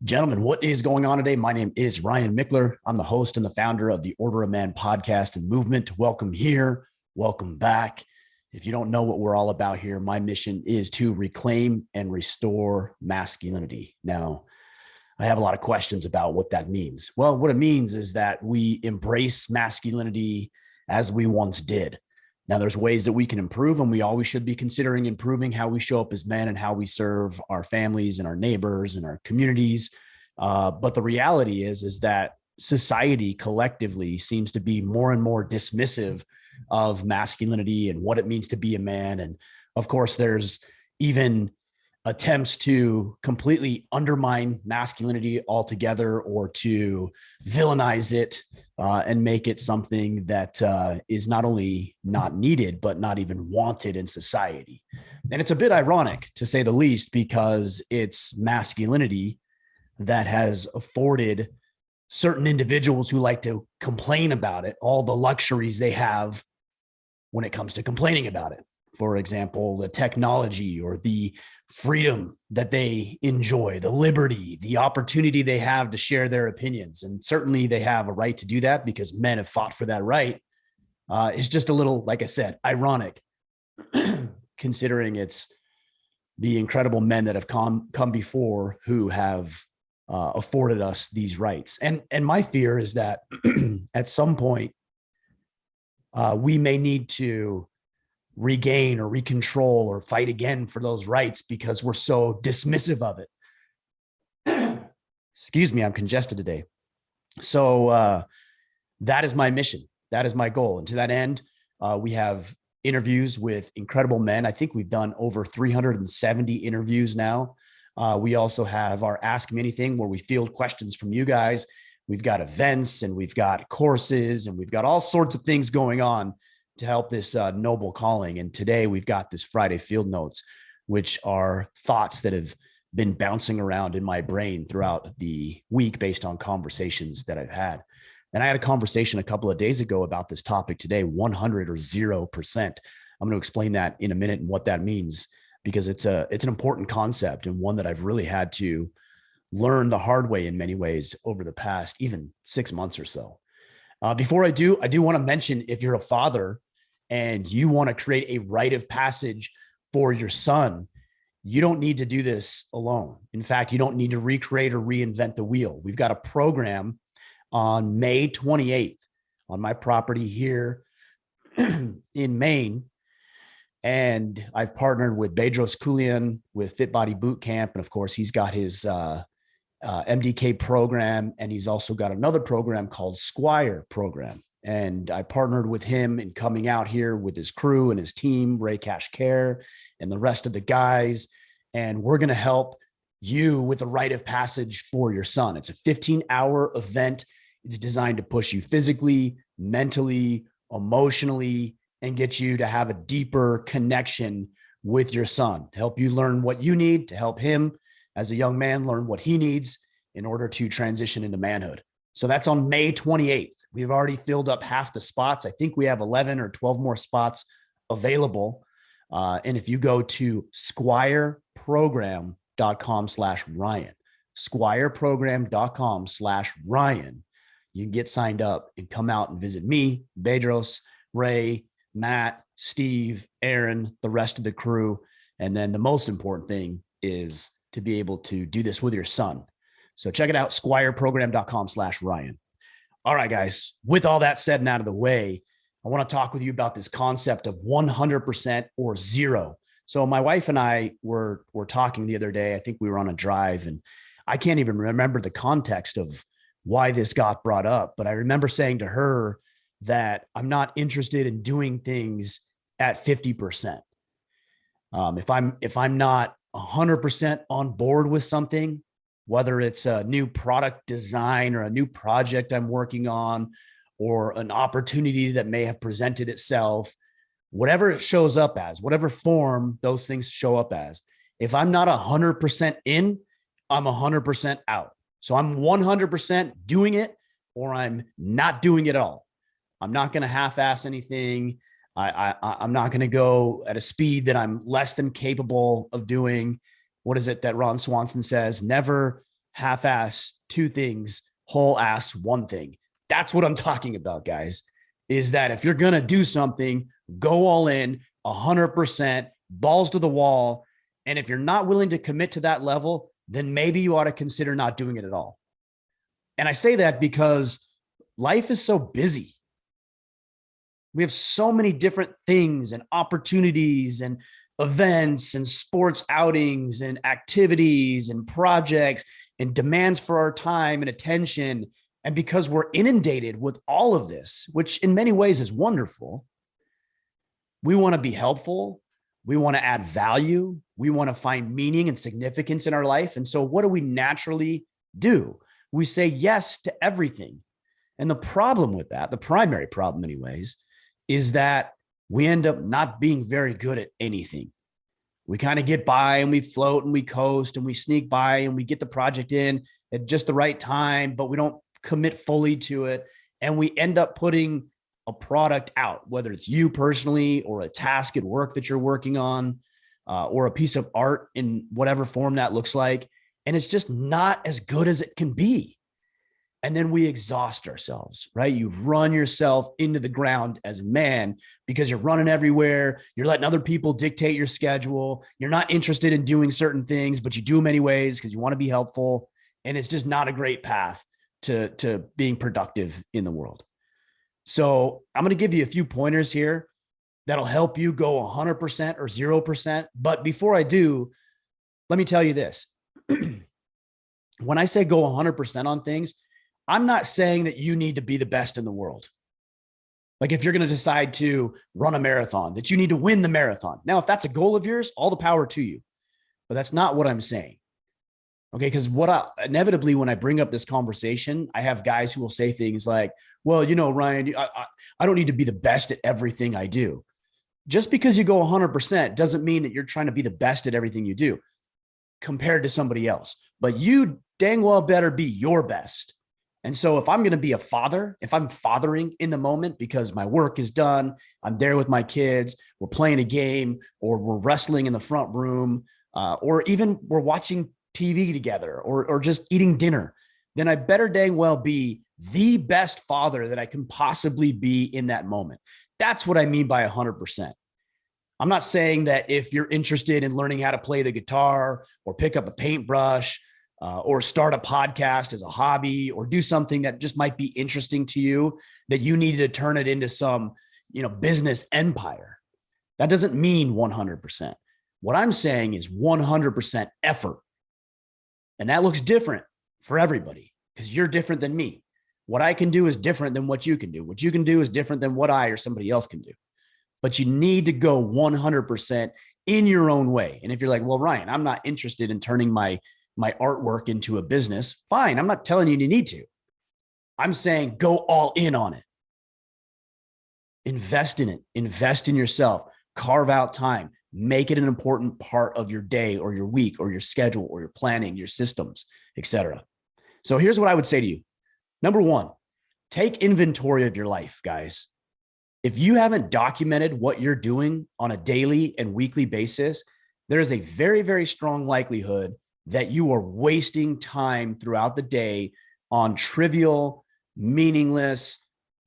Gentlemen, what is going on today? My name is Ryan Mickler. I'm the host and the founder of the Order of Man podcast and movement. Welcome here. Welcome back. If you don't know what we're all about here, my mission is to reclaim and restore masculinity. Now, I have a lot of questions about what that means. Well, what it means is that we embrace masculinity as we once did. Now, there's ways that we can improve, and we always should be considering improving how we show up as men and how we serve our families and our neighbors and our communities. But the reality is that society collectively seems to be more and more dismissive of masculinity and what it means to be a man. And of course, there's even attempts to completely undermine masculinity altogether or to villainize it and make it something that is not only not needed, but not even wanted in society. And it's a bit ironic, to say the least, because it's masculinity that has afforded certain individuals who like to complain about it all the luxuries they have when it comes to complaining about it. For example, the technology or the freedom that they enjoy, the liberty, the opportunity they have to share their opinions. And certainly they have a right to do that because men have fought for that right. It's just a little, like I said, ironic considering it's the incredible men that have come before who have afforded us these rights. And my fear is that at some point we may need to regain or recontrol or fight again for those rights because we're so dismissive of it. Excuse me, I'm congested today. So that is my mission. That is my goal. And to that end, we have interviews with incredible men. I think we've done over 370 interviews now. We also have our Ask Me Anything where we field questions from you guys. We've got events and we've got courses and we've got all sorts of things going on to help this noble calling. And today we've got this Friday Field Notes, which are thoughts that have been bouncing around in my brain throughout the week based on conversations that I've had. And I had a conversation a couple of days ago about this topic today, 100 or 0%. I'm going to explain that in a minute and what that means, because it's an important concept and one that I've really had to learn the hard way in many ways over the past even 6 months or so. Before I do want to mention, if you're a father and you want to create a rite of passage for your son, you don't need to do this alone. In fact, you don't need to recreate or reinvent the wheel. We've got a program on May 28th on my property here in Maine. And I've partnered with Bedros Keuilian with Fit Body Boot Camp. And of course, he's got his MDK program. And he's also got another program called Squire program. And I partnered with him in coming out here with his crew and his team, Ray Cash Care, and the rest of the guys. And we're going to help you with the rite of passage for your son. It's a 15-hour event. It's designed to push you physically, mentally, emotionally, and get you to have a deeper connection with your son, to help you learn what you need, to help him as a young man learn what he needs in order to transition into manhood. So that's on May 28th. We've already filled up half the spots. I think we have 11 or 12 more spots available. And if you go to squireprogram.com/Ryan, squireprogram.com/Ryan, you can get signed up and come out and visit me, Bedros, Ray, Matt, Steve, Aaron, the rest of the crew. And then the most important thing is to be able to do this with your son. So check it out, squireprogram.com/Ryan. All right, guys, with all that said and out of the way, I want to talk with you about this concept of 100% or zero. So my wife and I were talking the other day. I think we were on a drive, and I can't even remember the context of why this got brought up. But I remember saying to her that I'm not interested in doing things at 50%. If I'm not 100% on board with something, whether it's a new product design or a new project I'm working on, or an opportunity that may have presented itself, whatever it shows up as, whatever form those things show up as, if I'm not 100% in, I'm 100% out. So I'm 100% doing it, or I'm not doing it at all. I'm not going to half-ass anything. I'm not going to go at a speed that I'm less than capable of doing. What is it that Ron Swanson says? Never half-ass two things, whole ass one thing. That's what I'm talking about, guys, is that if you're going to do something, go all in 100%, balls to the wall. And if you're not willing to commit to that level, then maybe you ought to consider not doing it at all. And I say that because life is so busy. We have so many different things and opportunities and events and sports outings and activities and projects and demands for our time and attention. And because we're inundated with all of this, which in many ways is wonderful, we want to be helpful. We want to add value. We want to find meaning and significance in our life. And so what do we naturally do? We say yes to everything. And the problem with that, the primary problem anyways, is that we end up not being very good at anything. We kind of get by and we float and we coast and we sneak by and we get the project in at just the right time, but we don't commit fully to it. And we end up putting a product out, whether it's you personally or a task at work that you're working on, or a piece of art in whatever form that looks like. And it's just not as good as it can be. And then we exhaust ourselves, right? You run yourself into the ground as a man because you're running everywhere. You're letting other people dictate your schedule. You're not interested in doing certain things, but you do them anyways because you want to be helpful. And it's just not a great path to being productive in the world. So I'm going to give you a few pointers here that'll help you go 100% or 0%. But before I do, let me tell you this. When I say go 100% on things, I'm not saying that you need to be the best in the world. Like if you're going to decide to run a marathon, that you need to win the marathon. Now, if that's a goal of yours, all the power to you. But that's not what I'm saying. Okay, because inevitably when I bring up this conversation, I have guys who will say things like, well, Ryan, I don't need to be the best at everything I do. Just because you go 100% doesn't mean that you're trying to be the best at everything you do compared to somebody else. But you dang well better be your best. And so if I'm going to be a father, if I'm fathering in the moment because my work is done, I'm there with my kids, we're playing a game, or we're wrestling in the front room, or even we're watching TV together or just eating dinner, then I better dang well be the best father that I can possibly be in that moment. That's what I mean by 100%. I'm not saying that if you're interested in learning how to play the guitar or pick up a paintbrush or start a podcast as a hobby or do something that just might be interesting to you, that you need to turn it into some, business empire. That doesn't mean 100%. What I'm saying is 100% effort. And that looks different for everybody because you're different than me. What I can do is different than what you can do. What you can do is different than what I or somebody else can do. But you need to go 100% in your own way. And if you're like, well, Ryan, I'm not interested in turning my artwork into a business, fine. I'm not telling you need to. I'm saying go all in on it. Invest in it. Invest in yourself. Carve out time. Make it an important part of your day or your week or your schedule or your planning, your systems, etc. So here's what I would say to you. Number one, take inventory of your life, guys. If you haven't documented what you're doing on a daily and weekly basis, there is a very, very strong likelihood that you are wasting time throughout the day on trivial, meaningless,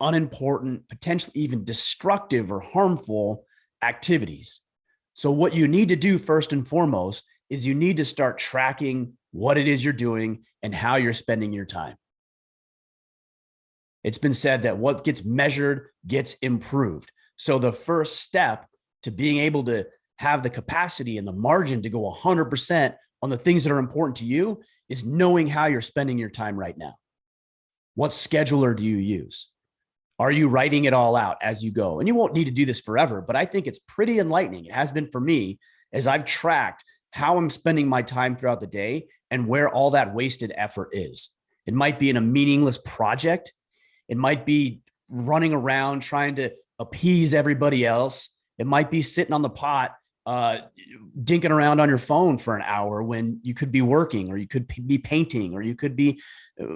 unimportant, potentially even destructive or harmful activities. So what you need to do first and foremost is you need to start tracking what it is you're doing and how you're spending your time. It's been said that what gets measured gets improved. So the first step to being able to have the capacity and the margin to go 100% on the things that are important to you is knowing how you're spending your time right now. What scheduler do you use? Are you writing it all out as you go? And you won't need to do this forever, but I think it's pretty enlightening. It has been for me as I've tracked how I'm spending my time throughout the day and where all that wasted effort is. It might be in a meaningless project. It might be running around trying to appease everybody else. It might be sitting on the pot, dinking around on your phone for an hour when you could be working, or you could be painting, or you could be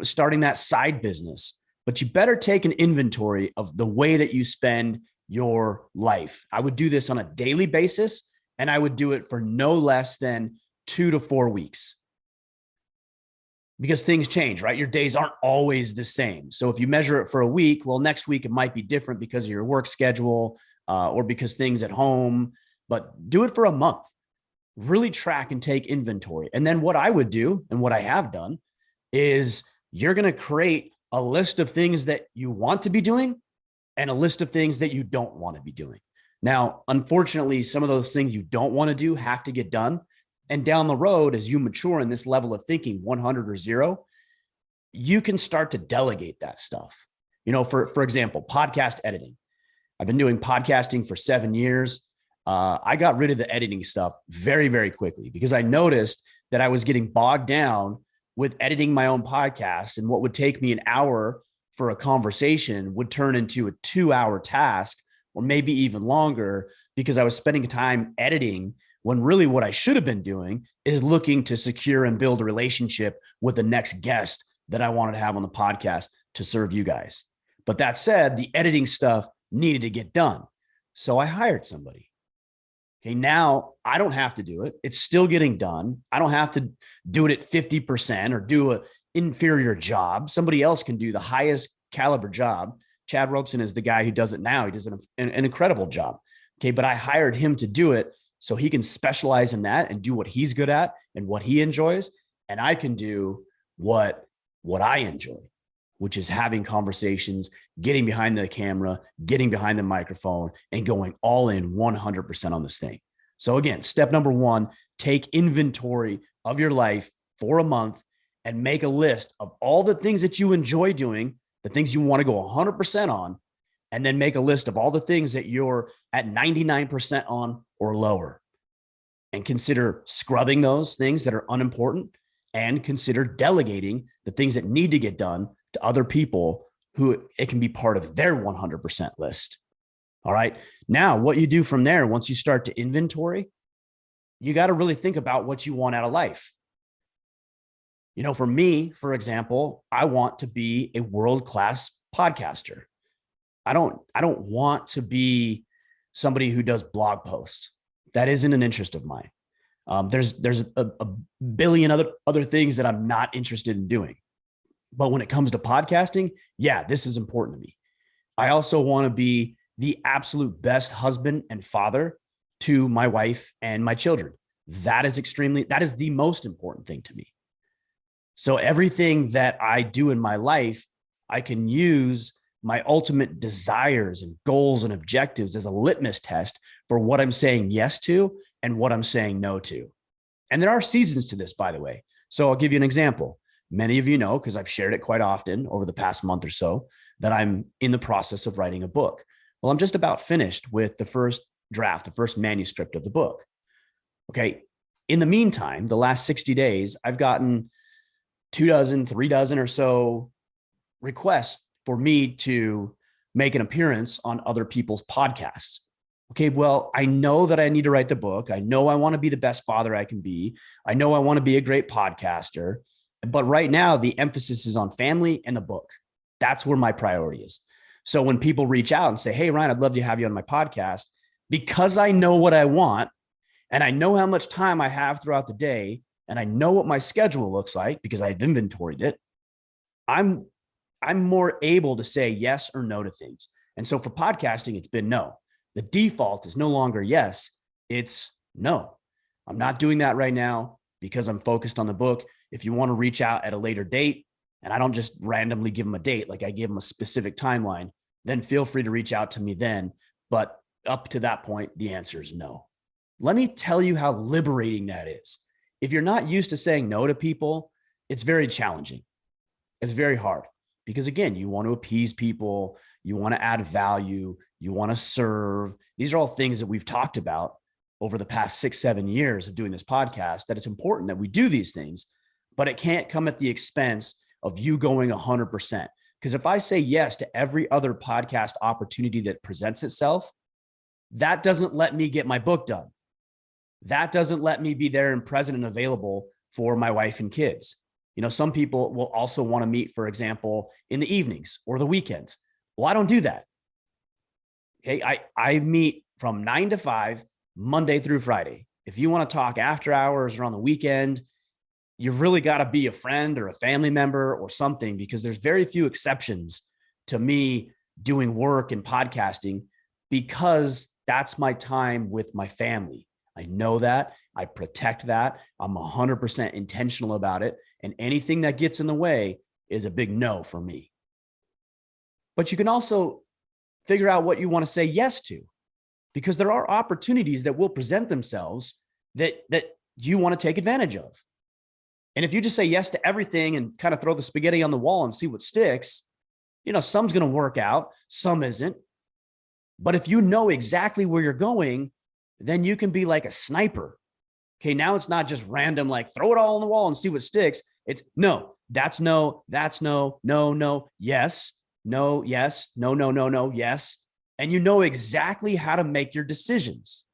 starting that side business. But you better take an inventory of the way that you spend your life. I would do this on a daily basis, and I would do it for no less than 2 to 4 weeks. because things change, right? Your days aren't always the same. So if you measure it for a week, well, next week it might be different because of your work schedule or because things at home, but do it for a month. Really track and take inventory. And then what I would do and what I have done is you're going to create a list of things that you want to be doing and a list of things that you don't want to be doing. Now, unfortunately, some of those things you don't want to do have to get done. And down the road, as you mature in this level of thinking, 100 or zero, you can start to delegate that stuff. For example, podcast editing. I've been doing podcasting for 7 years. I got rid of the editing stuff very, very quickly because I noticed that I was getting bogged down with editing my own podcast, and what would take me an hour for a conversation would turn into a 2-hour task or maybe even longer because I was spending time editing when really what I should have been doing is looking to secure and build a relationship with the next guest that I wanted to have on the podcast to serve you guys. But that said, the editing stuff needed to get done. So I hired somebody. Okay, now I don't have to do it. It's still getting done. I don't have to do it at 50% or do an inferior job. Somebody else can do the highest caliber job. Chad Robeson is the guy who does it now. He does an incredible job. Okay, but I hired him to do it so he can specialize in that and do what he's good at and what he enjoys. And I can do what I enjoy, which is having conversations, getting behind the camera, getting behind the microphone, and going all in 100% on this thing. So again, step number 1, take inventory of your life for a month and make a list of all the things that you enjoy doing, the things you want to go 100% on, and then make a list of all the things that you're at 99% on or lower. And consider scrubbing those things that are unimportant and consider delegating the things that need to get done to other people who it can be part of their 100% list. All right. Now, what you do from there, once you start to inventory, you got to really think about what you want out of life. For me, for example, I want to be a world-class podcaster. I don't want to be somebody who does blog posts. That isn't an interest of mine. There's a billion other things that I'm not interested in doing. But when it comes to podcasting, yeah, this is important to me. I also want to be the absolute best husband and father to my wife and my children. That is the most important thing to me. So everything that I do in my life, I can use my ultimate desires and goals and objectives as a litmus test for what I'm saying yes to and what I'm saying no to. And there are seasons to this, by the way. So I'll give you an example. Many of you know, because I've shared it quite often over the past month or so, that I'm in the process of writing a book. Well, I'm just about finished with the first draft, the first manuscript of the book. Okay. In the meantime, the last 60 days, I've gotten 3 dozen or so requests for me to make an appearance on other people's podcasts. Okay, well, I know that I need to write the book. I know I want to be the best father I can be. I know I want to be a great podcaster. But right now, the emphasis is on family and the book. That's where my priority is. So when people reach out and say, hey, Ryan, I'd love to have you on my podcast, because I know what I want and I know how much time I have throughout the day and I know what my schedule looks like because I've inventoried it, I'm more able to say yes or no to things. And so for podcasting, it's been no. The default is no longer yes, it's no. I'm not doing that right now because I'm focused on the book. If you want to reach out at a later date, and I don't just randomly give them a date, like I give them a specific timeline, then feel free to reach out to me then. But up to that point, the answer is no. Let me tell you how liberating that is. If you're not used to saying no to people, it's very challenging. It's very hard because, again, you want to appease people, you want to add value, you want to serve. These are all things that we've talked about over the past 6-7 years of doing this podcast, that it's important that we do these things, but it can't come at the expense of you going 100%. Because if I say yes to every other podcast opportunity that presents itself, that doesn't let me get my book done. That doesn't let me be there and present and available for my wife and kids. Some people will also want to meet, for example, in the evenings or the weekends. Well, I don't do that. Okay. I meet from 9 to 5, Monday through Friday. If you want to talk after hours or on the weekend, you've really got to be a friend or a family member or something, because there's very few exceptions to me doing work and podcasting, because that's my time with my family. I know that. I protect that. I'm 100% intentional about it. And anything that gets in the way is a big no for me. But you can also figure out what you want to say yes to, because there are opportunities that will present themselves that you want to take advantage of. And if you just say yes to everything and kind of throw the spaghetti on the wall and see what sticks, some's going to work out, some isn't. But if you know exactly where you're going, then you can be like a sniper. Okay, now it's not just random, like throw it all on the wall and see what sticks. It's no, that's no, no, yes, no, yes, no, yes. And you know exactly how to make your decisions.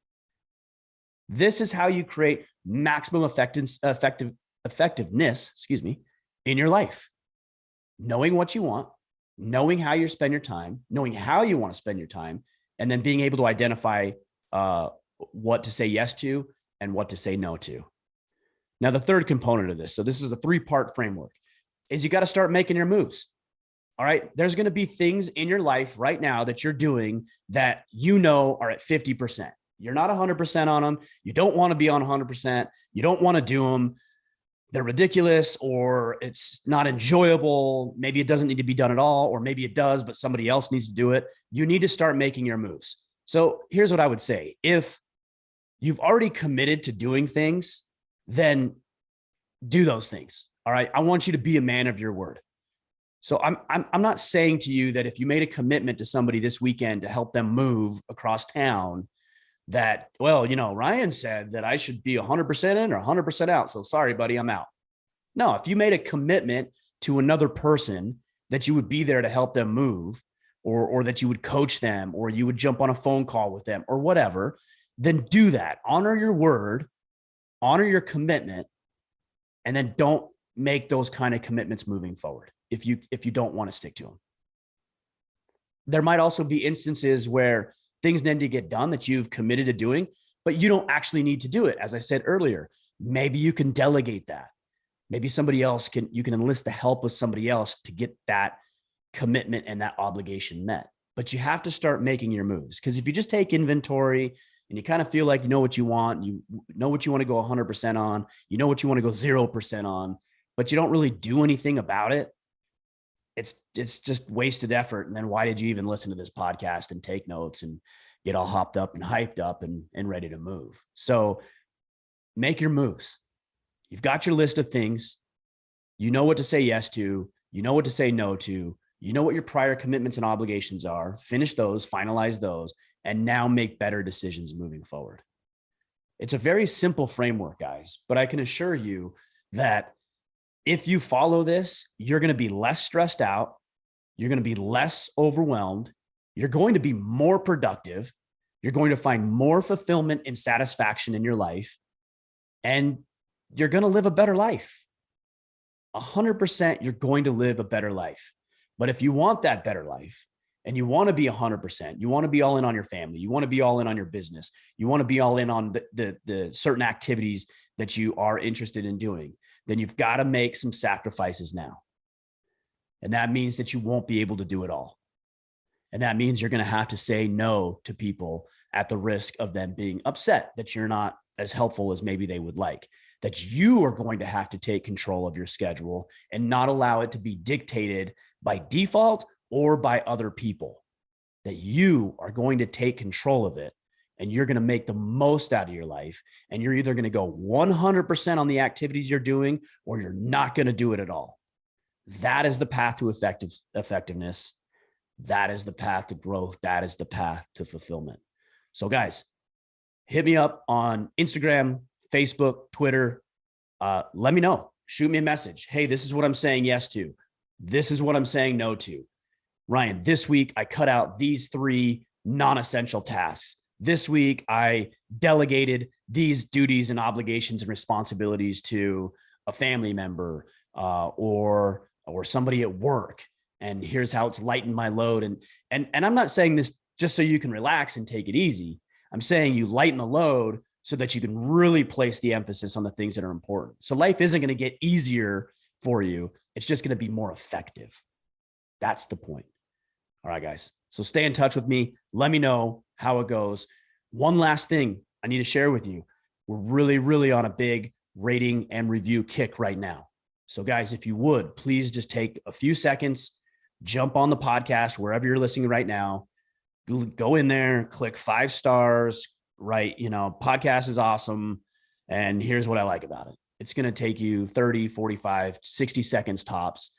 This is how you create maximum effectiveness, in your life. Knowing what you want, knowing how you spend your time, knowing how you want to spend your time, and then being able to identify what to say yes to and what to say no to. Now, the third component of this, so this is a 3-part framework, is you got to start making your moves. All right. There's going to be things in your life right now that you're doing that are at 50%. You're not 100% on them. You don't want to be on 100%. You don't want to do them. They're ridiculous, or it's not enjoyable. Maybe it doesn't need to be done at all, or maybe it does, but somebody else needs to do it. You need to start making your moves. So here's what I would say. If you've already committed to doing things, then do those things. All right. I want you to be a man of your word. So I'm not saying to you that if you made a commitment to somebody this weekend to help them move across town, that, well, Ryan said that I should be 100% in or 100% out. So sorry, buddy, I'm out. No, if you made a commitment to another person that you would be there to help them move, or that you would coach them, or you would jump on a phone call with them or whatever, then do that. Honor your word, honor your commitment, and then don't make those kind of commitments moving forward if you don't want to stick to them. There might also be instances where things need to get done that you've committed to doing, but you don't actually need to do it. As I said earlier, maybe you can delegate that. Maybe you can enlist the help of somebody else to get that commitment and that obligation met. But you have to start making your moves, because if you just take inventory and you kind of feel like you know what you want, you know what you want to go 100% on, you know what you want to go 0% on, but you don't really do anything about it, it's just wasted effort. And then why did you even listen to this podcast and take notes and get all hopped up and hyped up and ready to move? So make your moves. You've got your list of things. You know what to say yes to. You know what to say no to. You know what your prior commitments and obligations are. Finish those, finalize those, and now make better decisions moving forward. It's a very simple framework, guys, but I can assure you that if you follow this, you're going to be less stressed out. You're going to be less overwhelmed. You're going to be more productive. You're going to find more fulfillment and satisfaction in your life, and you're going to live a better life. 100%, you're going to live a better life. But if you want that better life and you want to be 100%, you want to be all in on your family, you want to be all in on your business, you want to be all in on the certain activities that you are interested in doing, then you've got to make some sacrifices now. And that means that you won't be able to do it all. And that means you're going to have to say no to people at the risk of them being upset that you're not as helpful as maybe they would like, that you are going to have to take control of your schedule and not allow it to be dictated by default or by other people, that you are going to take control of it and you're going to make the most out of your life. And you're either going to go 100% on the activities you're doing, or you're not going to do it at all. That is the path to effectiveness. That is the path to growth. That is the path to fulfillment. So guys, hit me up on Instagram, Facebook, Twitter. Let me know. Shoot me a message. Hey, this is what I'm saying yes to. This is what I'm saying no to. Ryan, this week I cut out these 3 non-essential tasks. This week I delegated these duties and obligations and responsibilities to a family member or somebody at work. And here's how it's lightened my load. And I'm not saying this just so you can relax and take it easy. I'm saying you lighten the load so that you can really place the emphasis on the things that are important. So life isn't going to get easier for you. It's just going to be more effective. That's the point. All right, guys. So stay in touch with me. Let me know how it goes. One last thing I need to share with you. We're really, really on a big rating and review kick right now. So guys, if you would, please just take a few seconds, jump on the podcast, wherever you're listening right now, go in there, click 5 stars, right? Podcast is awesome. And here's what I like about it. It's going to take you 30, 45, 60 seconds tops.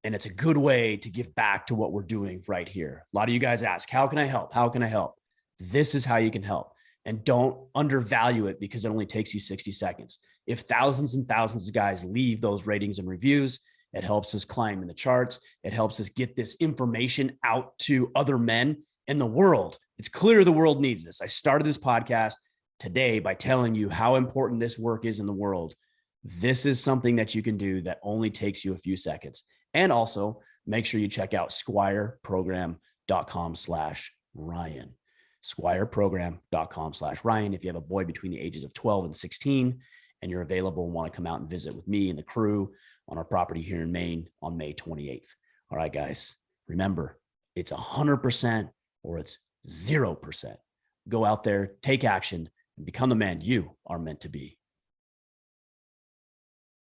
And it's a good way to give back to what we're doing right here. A lot of you guys ask, how can I help? How can I help? This is how you can help. And don't undervalue it because it only takes you 60 seconds. If thousands and thousands of guys leave those ratings and reviews, it helps us climb in the charts. It helps us get this information out to other men in the world. It's clear the world needs this. I started this podcast today by telling you how important this work is in the world. This is something that you can do that only takes you a few seconds. And also make sure you check out squireprogram.com/Ryan. squireprogram.com/Ryan. If you have a boy between the ages of 12 and 16 and you're available and want to come out and visit with me and the crew on our property here in Maine on May 28th. All right, guys, remember, it's 100% or it's 0%. Go out there, take action, and become the man you are meant to be.